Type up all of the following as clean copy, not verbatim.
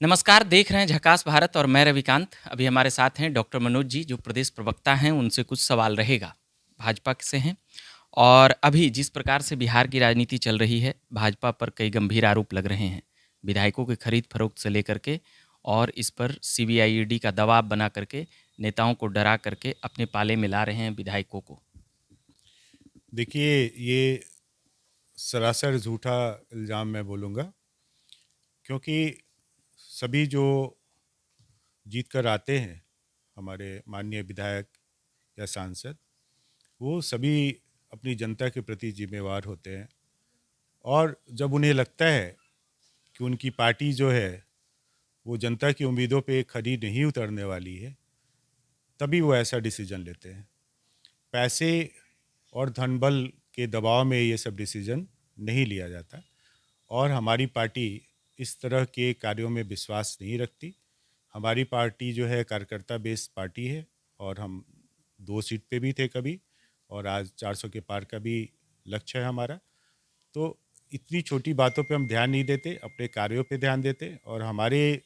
नमस्कार, देख रहे हैं झकास भारत और मैं रविकांत। अभी हमारे साथ हैं डॉक्टर मनोज जी, जो प्रदेश प्रवक्ता हैं। उनसे कुछ सवाल रहेगा। भाजपा से हैं और अभी जिस प्रकार से बिहार की राजनीति चल रही है, भाजपा पर कई गंभीर आरोप लग रहे हैं, विधायकों की खरीद फरोख्त से लेकर के, और इस पर सीबीआई ईडी का दबाव बना करके नेताओं को डरा करके अपने पाले में ला रहे हैं विधायकों को। देखिए, ये सरासर झूठा इल्ज़ाम मैं बोलूँगा, क्योंकि सभी जो जीत कर आते हैं हमारे माननीय विधायक या सांसद, वो सभी अपनी जनता के प्रति जिम्मेवार होते हैं। और जब उन्हें लगता है कि उनकी पार्टी जो है वो जनता की उम्मीदों पे खरी नहीं उतरने वाली है, तभी वो ऐसा डिसीजन लेते हैं। पैसे और धन बल के दबाव में ये सब डिसीजन नहीं लिया जाता। और हमारी पार्टी इस तरह के कार्यों में विश्वास नहीं रखती। हमारी पार्टी जो है कार्यकर्ता बेस्ड पार्टी है, और हम 2 सीट पे भी थे कभी, और आज 400 के पार का भी लक्ष्य है हमारा। तो इतनी छोटी बातों पे हम ध्यान नहीं देते, अपने कार्यों पे ध्यान देते। और हमारे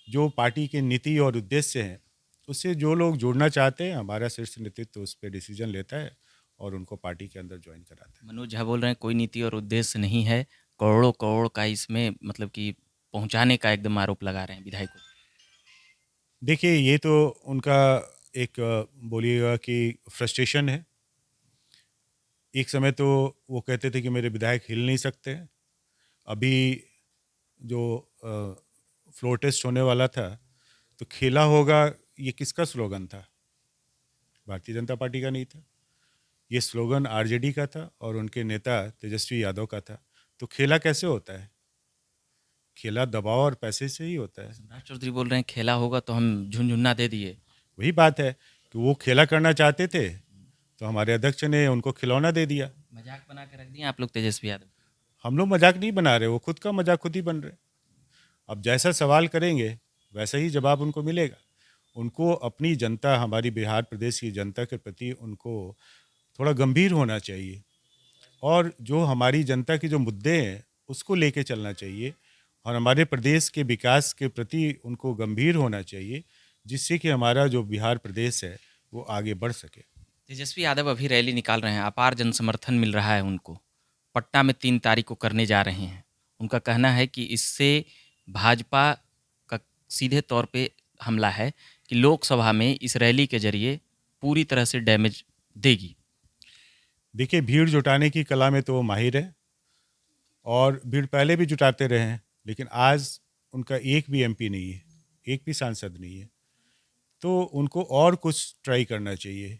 जो पार्टी के नीति और उद्देश्य हैं, उससे जो लोग जुड़ना चाहते हैं, हमारा शीर्ष नेतृत्व उस पर डिसीजन लेता है और उनको पार्टी के अंदर ज्वाइन कराता है। मनोज झा बोल रहे हैं कोई नीति और उद्देश्य नहीं है, करोड़ों करोड़ का इसमें मतलब कि पहुंचाने का एकदम आरोप लगा रहे हैं विधायकों। देखिए, ये तो उनका एक बोलिएगा कि फ्रस्ट्रेशन है। एक समय तो वो कहते थे कि मेरे विधायक हिल नहीं सकते हैं। अभी जो फ्लोर टेस्ट होने वाला था, तो खेला होगा, ये किसका स्लोगन था? भारतीय जनता पार्टी का नहीं था। ये स्लोगन आरजेडी का था और उनके नेता तेजस्वी यादव का था। तो खेला कैसे होता है? खेला दबाव और पैसे से ही होता है। सम्राट चौधरी बोल रहे हैं खेला होगा तो हम झुनझुना दे दिए। वही बात है कि वो खेला करना चाहते थे, तो हमारे अध्यक्ष ने उनको खिलौना दे दिया। मजाक बना के रख दिए आप लोग तेजस्वी यादव। हम लोग मजाक नहीं बना रहे, वो खुद का मजाक खुद ही बन रहे। अब जैसा सवाल करेंगे वैसा ही जवाब उनको मिलेगा। उनको अपनी जनता, हमारी बिहार प्रदेश की जनता के प्रति उनको थोड़ा गंभीर होना चाहिए, और जो हमारी जनता के जो मुद्दे हैं उसको लेके चलना चाहिए, और हमारे प्रदेश के विकास के प्रति उनको गंभीर होना चाहिए, जिससे कि हमारा जो बिहार प्रदेश है वो आगे बढ़ सके। तेजस्वी यादव अभी रैली निकाल रहे हैं, अपार जन समर्थन मिल रहा है उनको। पटना में 3 तारीख को करने जा रहे हैं। उनका कहना है कि इससे भाजपा का सीधे तौर पे हमला है कि लोकसभा में इस रैली के जरिए पूरी तरह से डैमेज देगी। देखिए, भीड़ जुटाने की कला में तो वो माहिर है, और भीड़ पहले भी जुटाते रहे हैं, लेकिन आज उनका एक भी एमपी नहीं है, एक भी सांसद नहीं है। तो उनको और कुछ ट्राई करना चाहिए।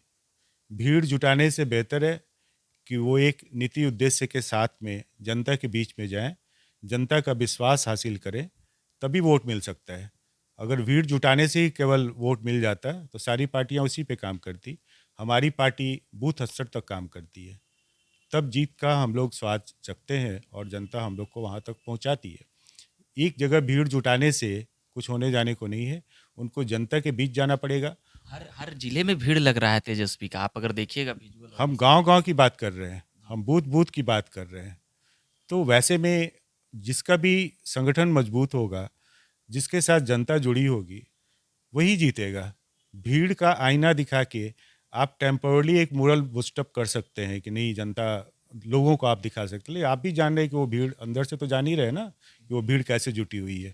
भीड़ जुटाने से बेहतर है कि वो एक नीति उद्देश्य के साथ में जनता के बीच में जाएं, जनता का विश्वास हासिल करें, तभी वोट मिल सकता है। अगर भीड़ जुटाने से ही केवल वोट मिल जाता तो सारी पार्टियां उसी पे काम करती। हमारी पार्टी बूथ स्तर तक काम करती है, तब जीत का हम लोग स्वाद चखते हैं और जनता हम लोग को वहाँ तक पहुँचाती है। एक जगह भीड़ जुटाने से कुछ होने जाने को नहीं है, उनको जनता के बीच जाना पड़ेगा। हर हर जिले में भीड़ लग रहा है तेजस्वी का, आप अगर देखिएगा विजुअल और हम ये सब। गांव-गांव की बात कर रहे हैं, हम बूथ-बूथ की बात कर रहे हैं। तो वैसे में जिसका भी संगठन मजबूत होगा, जिसके साथ जनता जुड़ी होगी, वही जीतेगा। भीड़ का आईना दिखा के आप टेम्पररी एक मोरल बूस्टअप कर सकते हैं कि नहीं, जनता लोगों को आप दिखा सकते हैं, लेकिन आप भी जान रहे हैं कि वो भीड़ अंदर से तो जान ही रहे ना कि वो भीड़ कैसे जुटी हुई है।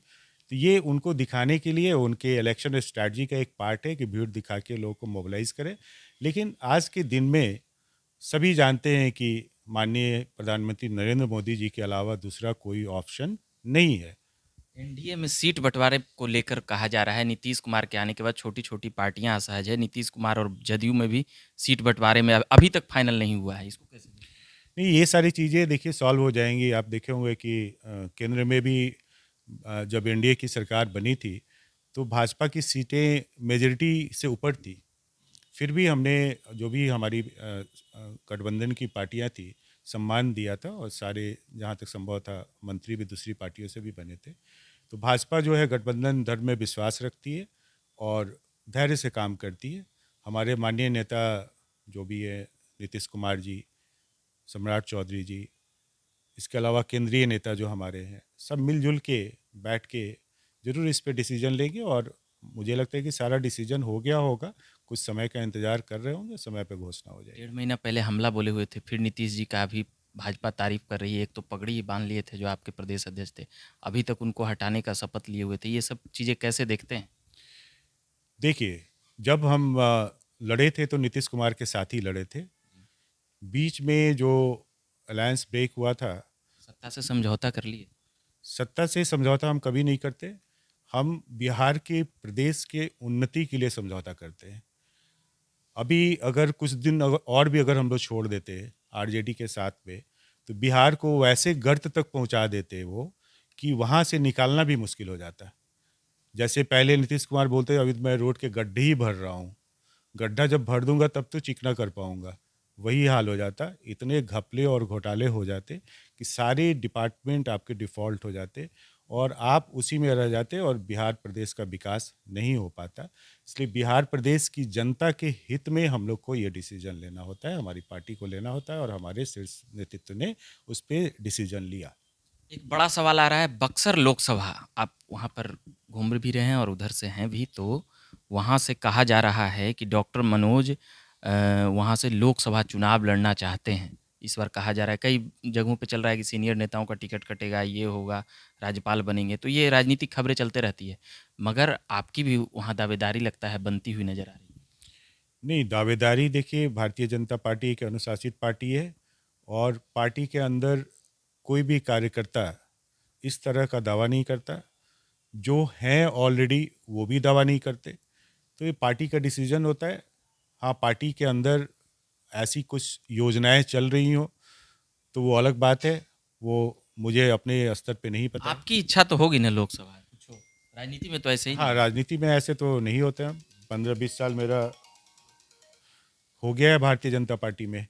तो ये उनको दिखाने के लिए उनके इलेक्शन स्ट्रैटेजी का एक पार्ट है कि भीड़ दिखा के लोगों को मोबिलाइज करें। लेकिन आज के दिन में सभी जानते हैं कि माननीय प्रधानमंत्री नरेंद्र मोदी जी के अलावा दूसरा कोई ऑप्शन नहीं है। एनडीए में सीट बंटवारे को लेकर कहा जा रहा है, नीतीश कुमार के आने के बाद छोटी छोटी पार्टियां असहज है। नीतीश कुमार और जदयू में भी सीट बंटवारे में अभी तक फाइनल नहीं हुआ है, इसको कैसे देखते नहीं, ये सारी चीज़ें देखिए सॉल्व हो जाएंगी। आप देखे होंगे कि केंद्र में भी जब एनडीए की सरकार बनी थी, तो भाजपा की सीटें मेजॉरिटी से ऊपर थी। फिर भी हमने, जो भी हमारी गठबंधन की पार्टियां थी, सम्मान दिया था, और सारे जहाँ तक संभव था मंत्री भी दूसरी पार्टियों से भी बने थे। तो भाजपा जो है गठबंधन धर्म में विश्वास रखती है और धैर्य से काम करती है। हमारे माननीय नेता जो भी है, नीतीश कुमार जी, सम्राट चौधरी जी, इसके अलावा केंद्रीय नेता जो हमारे हैं, सब मिलजुल के बैठ के ज़रूर इस पे डिसीजन लेंगे और मुझे लगता है कि सारा डिसीजन हो गया होगा। कुछ समय का इंतज़ार कर रहे होंगे, समय पे घोषणा हो जाएगी। 1.5 महीना पहले हमला बोले हुए थे, फिर नीतीश जी का अभी भाजपा तारीफ कर रही है। एक तो पगड़ी ही बांध लिए थे जो आपके प्रदेश अध्यक्ष थे, अभी तक उनको हटाने का शपथ लिए हुए थे। ये सब चीज़ें कैसे देखते हैं? देखिए, जब हम लड़े थे तो नीतीश कुमार के साथ ही लड़े थे। बीच में जो अलायंस ब्रेक हुआ था, सत्ता से समझौता कर लिए। सत्ता से समझौता हम कभी नहीं करते। हम बिहार के प्रदेश के उन्नति के लिए समझौता करते हैं। अभी अगर कुछ दिन और भी अगर हम लोग छोड़ देते आरजेडी के साथ में, तो बिहार को वैसे गर्त तक पहुंचा देते वो कि वहाँ से निकालना भी मुश्किल हो जाता। जैसे पहले नीतीश कुमार बोलते अभी तो मैं रोड के गड्ढे ही भर रहा हूँ, गड्ढा जब भर दूंगा तब तो चिकना कर पाऊंगा। वही हाल हो जाता, इतने घपले और घोटाले हो जाते कि सारे डिपार्टमेंट आपके डिफ़ॉल्ट हो जाते और आप उसी में रह जाते और बिहार प्रदेश का विकास नहीं हो पाता। इसलिए बिहार प्रदेश की जनता के हित में हम लोग को ये डिसीजन लेना होता है, हमारी पार्टी को लेना होता है और हमारे शीर्ष नेतृत्व ने उस पर डिसीजन लिया। एक बड़ा सवाल आ रहा है, बक्सर लोकसभा, आप वहाँ पर घूम भी रहे हैं और उधर से हैं भी, तो वहाँ से कहा जा रहा है कि डॉक्टर मनोज वहाँ से लोकसभा चुनाव लड़ना चाहते हैं। इस बार कहा जा रहा है, कई जगहों पे चल रहा है कि सीनियर नेताओं का टिकट कटेगा, ये होगा, राज्यपाल बनेंगे, तो ये राजनीतिक खबरें चलते रहती है। मगर आपकी भी वहाँ दावेदारी लगता है बनती हुई नज़र आ रही है। नहीं, दावेदारी देखिए, भारतीय जनता पार्टी एक अनुशासित पार्टी है और पार्टी के अंदर कोई भी कार्यकर्ता इस तरह का दावा नहीं करता। जो हैं ऑलरेडी वो भी दावा नहीं करते। तो ये पार्टी का डिसीजन होता है। हाँ, पार्टी के अंदर ऐसी कुछ योजनाएं चल रही हों तो वो अलग बात है, वो मुझे अपने स्तर पे नहीं पता है। आपकी इच्छा तो होगी ना लोकसभा, कुछ हो, राजनीति में तो ऐसे ही हाँ, नहीं। राजनीति में ऐसे तो नहीं होते हम। 15-20 साल मेरा हो गया है भारतीय जनता पार्टी में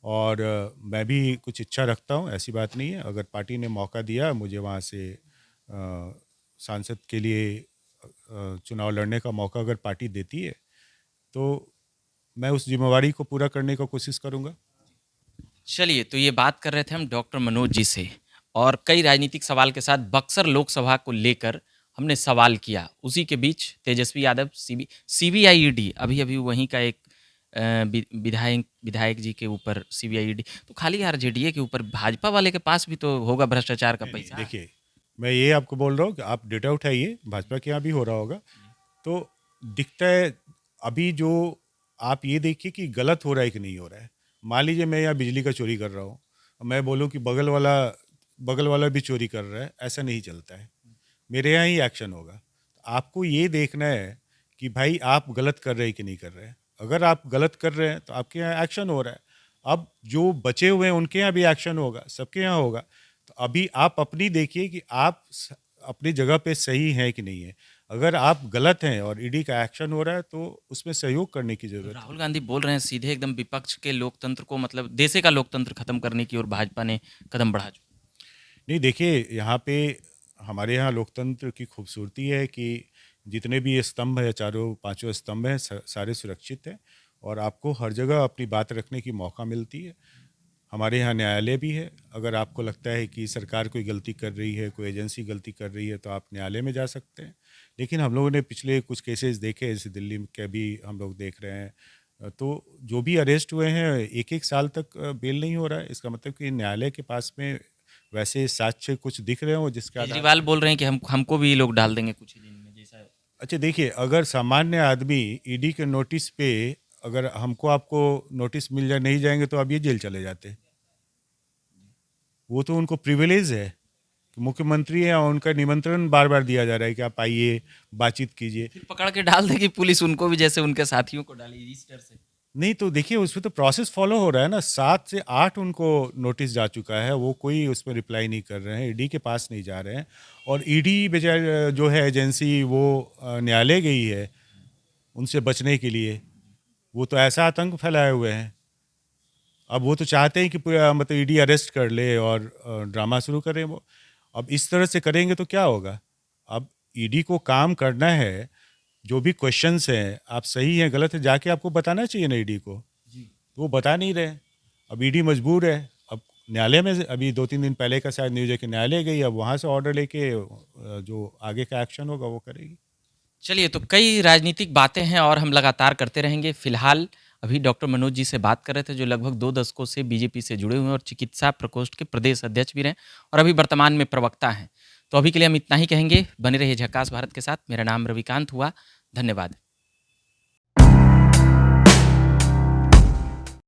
और मैं भी कुछ इच्छा रखता हूँ, ऐसी बात नहीं है। अगर पार्टी ने मौका दिया मुझे वहाँ से सांसद के लिए चुनाव लड़ने का मौका अगर पार्टी देती है तो मैं उस जिम्मेवारी को पूरा करने का कोशिश करूँगा। चलिए, तो ये बात कर रहे थे हम डॉक्टर मनोज जी से, और कई राजनीतिक सवाल के साथ बक्सर लोकसभा को लेकर हमने सवाल किया। उसी के बीच तेजस्वी यादव सीबीआईडी, अभी अभी वहीं का एक विधायक विधायक जी के ऊपर सीबीआईडी, तो खाली आरजेडीए के ऊपर, भाजपा वाले के पास भी तो होगा भ्रष्टाचार का नहीं, पैसा। देखिए, मैं ये आपको बोल रहा हूँ कि आप डेटा उठाइए, भाजपा के यहाँ भी हो रहा होगा तो दिखता है। अभी जो आप ये देखिए कि गलत हो रहा है कि नहीं हो रहा है। मान लीजिए मैं यहाँ बिजली का चोरी कर रहा हूँ, मैं बोलूँ कि बगल वाला भी चोरी कर रहा है, ऐसा नहीं चलता है। मेरे यहाँ ही एक्शन होगा। आपको ये देखना है कि भाई आप गलत कर रहे हैं कि नहीं कर रहे हैं। अगर आप गलत कर रहे हैं तो आपके यहाँ एक्शन हो रहा है। अब जो बचे हुए हैं उनके यहाँ भी एक्शन होगा, सबके यहाँ होगा। तो अभी आप अपनी देखिए कि आप अपनी जगह पे सही हैं कि नहीं है। अगर आप गलत हैं और ईडी का एक्शन हो रहा है तो उसमें सहयोग करने की जरूरत है। राहुल गांधी बोल रहे हैं सीधे एकदम, विपक्ष के लोकतंत्र को, मतलब देशे का लोकतंत्र खत्म करने की ओर भाजपा ने कदम बढ़ा चुकी। नहीं, देखिए, यहाँ पे हमारे यहाँ लोकतंत्र की खूबसूरती है कि जितने भी ये स्तंभ है, चारों पांचों स्तंभ हैं, सारे सुरक्षित हैं और आपको हर जगह अपनी बात रखने की मौका मिलती है। हमारे यहाँ न्यायालय भी है। अगर आपको लगता है कि सरकार कोई गलती कर रही है, कोई एजेंसी गलती कर रही है, तो आप न्यायालय में जा सकते हैं। लेकिन हम लोगों ने पिछले कुछ केसेस देखे, जैसे दिल्ली के भी हम लोग देख रहे हैं, तो जो भी अरेस्ट हुए हैं 1-1 साल तक बेल नहीं हो रहा है। इसका मतलब कि न्यायालय के पास में वैसे साक्ष्य कुछ दिख रहे हो जिसके आधार। केजरीवाल बोल रहे हैं कि हमको भी ये लोग डाल देंगे कुछ ही दिन में, जैसा। अच्छा, देखिए, अगर सामान्य आदमी ईडी के नोटिस पे, अगर हमको आपको नोटिस मिल जाए, नहीं जाएंगे तो अब ये जेल चले जाते। वो तो उनको प्रिविलेज है कि मुख्यमंत्री हैं और उनका निमंत्रण बार बार दिया जा रहा है कि आप आइए, बातचीत कीजिए। फिर पकड़ के डाल देगी पुलिस उनको भी, जैसे उनके साथियों को डाली इस डर से। नहीं, तो देखिए उसमें तो प्रोसेस फॉलो हो रहा है ना। 7 से 8 उनको नोटिस जा चुका है, वो कोई उसमें रिप्लाई नहीं कर रहे हैं, ईडी के पास नहीं जा रहे हैं। और ईडी बेचारे जो है एजेंसी, वो न्यायालय गई है उनसे बचने के लिए। वो तो ऐसा आतंक फैलाए हुए हैं। अब वो तो चाहते हैं कि पूरा मतलब ईडी अरेस्ट कर ले और ड्रामा शुरू करें वो। अब इस तरह से करेंगे तो क्या होगा। अब ईडी को काम करना है, जो भी क्वेश्चंस हैं, आप सही हैं गलत है जाके आपको बताना चाहिए ना ईडी को। वो बता नहीं रहे। अब ईडी मजबूर है। अब न्यायालय में अभी 2-3 दिन पहले का शायद न्यूज़ है कि न्यायालय गई, अब वहाँ से ऑर्डर लेके जो आगे का एक्शन होगा वो करेगी। चलिए, तो कई राजनीतिक बातें हैं और हम लगातार करते रहेंगे। फिलहाल अभी डॉक्टर मनोज जी से बात कर रहे थे, जो लगभग 2 दशकों से बीजेपी से जुड़े हुए हैं और चिकित्सा प्रकोष्ठ के प्रदेश अध्यक्ष भी रहे और अभी वर्तमान में प्रवक्ता हैं। तो अभी के लिए हम इतना ही कहेंगे। बने रहिए झक्कास भारत के साथ। मेरा नाम रविकांत हुआ। धन्यवाद।